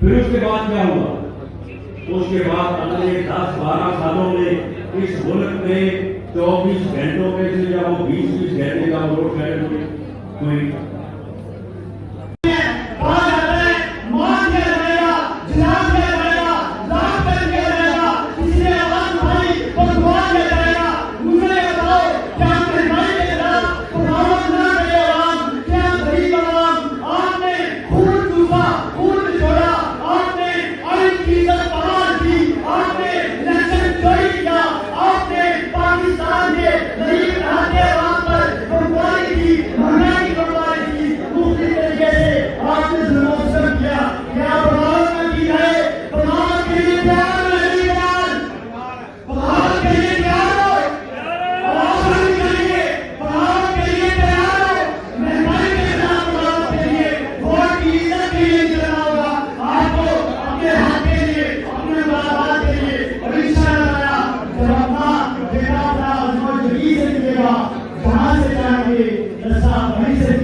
फिर उसके बाद क्या हुआ? उसके बाद अगले 10-12 सालों में इस मुल्क में 24 घंटों में से जब वो 20-20 घंटे का रोड शेयर हुई जहां से जाएंगे वहीं से